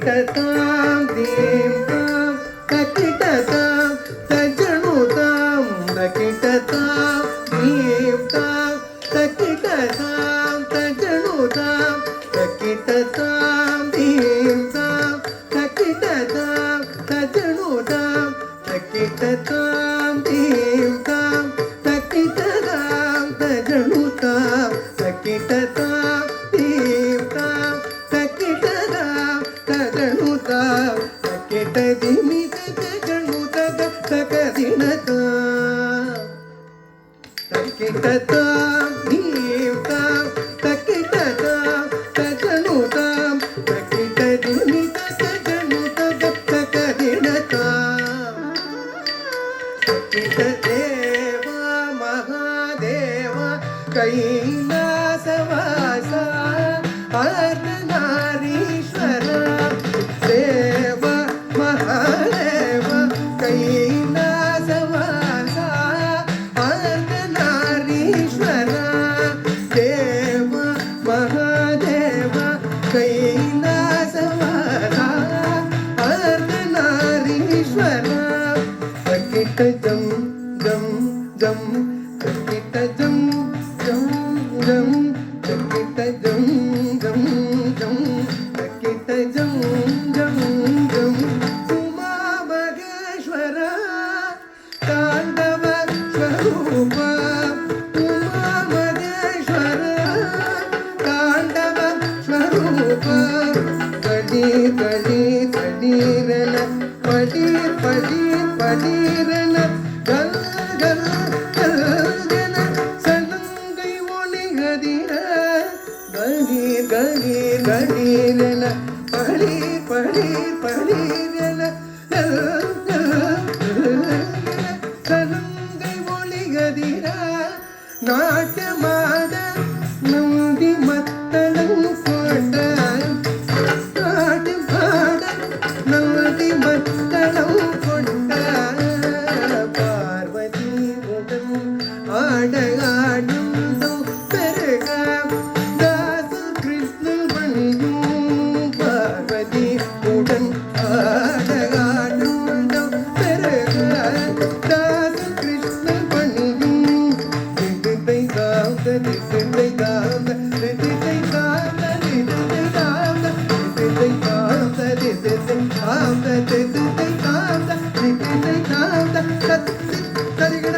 ತಕಿಟತಾಂ ದೀಂ ತಾಂ ತಕಿಟತಾಂ ತಜನುತಾಂ ತಕಿಟತಾಂ ದೀಂ ತಾಂ ತಕಿಟತಾಂ ತಜನುತಾಂ ತಕಿಟತಾಂ ದೀಂ ತಾಂ ತಕಿಟತಾಂ ತಜನುತಾಂ ತಕಿಟತಾಂ ದೀಂ ತಾಂ ತಕಿಟತಾಂ ತಜನುತಾಂ ತಕಿಟತಾಂ ದೀಂ ತಾಂ ತಕಿಟತಾಂ ತಜನುತಾಂ ತಕಿಟದಿಮಿತ ತಜನುತಗ ತಕದಿನತಾಂ ತಕಿಟತಾಂ ದೀಂ ತಾಂ ತಕಿಟತಾಂ ತಜನುತಾಂ ತಕಿಟದಿಮಿತ ತಜನುತಗ ತಕದಿನತಾಂ ತಕಿಟದೇವ ಮಹಾದೇವ ಕೈಲಾಸವಾಸ ಅರ್ಧನಾರೀಶ್ವರ ದೇವ ಮಹಾದೇವ ಕೈಲಾಸವಾಸ ಅರ್ಧನಾರೀಶ್ವರ ದೇವ ಮಹಾದೇವ ಕೈಲಾಸವಾಸ ಅರ್ಧನಾರೀಶ್ವರ ತಕಿಟ ಜಂ ಜಂ ಜಂ ತಕಿಟ ಜಂ ಜಂ ಜಂ ತಕಿಟ ಜಂ ಜಂ ಜಂ ತಕಿಟ ಜಂ ಜಂ ಜಂ ಉಮಾ ಮಹೇಶ್ವರ ತಾಂಡವ ಸ್ವರೂಪ ಉಮಾ ಮಹೇಶ್ವರ ತಾಂಡವ ಸ್ವರೂಪ ಕಡಿ ಕಡಿ ಕಡೀರನ ಪಡಿ ಪಡಿ ಪಡೀರನ ಗಲ್ ಗಲ್ ಗಲ್ಗನ ಸಲಂಗೈ ಒಣಿಗದಿರ ಗಗೀರ್ ಗಗೀರ್ ಗಡೀರನ ಪಡಿ ಪಡಿ ಪಡೀರನ ಗಲ್ ಗಲ್ ಗಲ್ಗನ ಸಲಂಗೈ ಒಣಿಗದಿರ ನಾಟ್ಯ ಮಾಡ ನಂದಿ ಮತ್ತಳಂ ಕೊಡ ನಾಟ್ಯ ಮಾಡ ನಂದಿ ಮತ್ತಳಂ ಕೊಟ್ಟ பார்வதி உடன் ஆடகாடும் பெருக தாச கிருஷ்ணன் பணியும் பார்வதி உடன் ஆடகாடும் பெருக தாச கிருஷ்ணன் பணியும் திதித்தை காந்த திதித்தை காந்த திதித்தை காந்த திதித்தை காந்த திதித்தை காந்த திதித்தை காந்த திதித்தை காந்த திதித்தை காந்த கத்தி கரிகட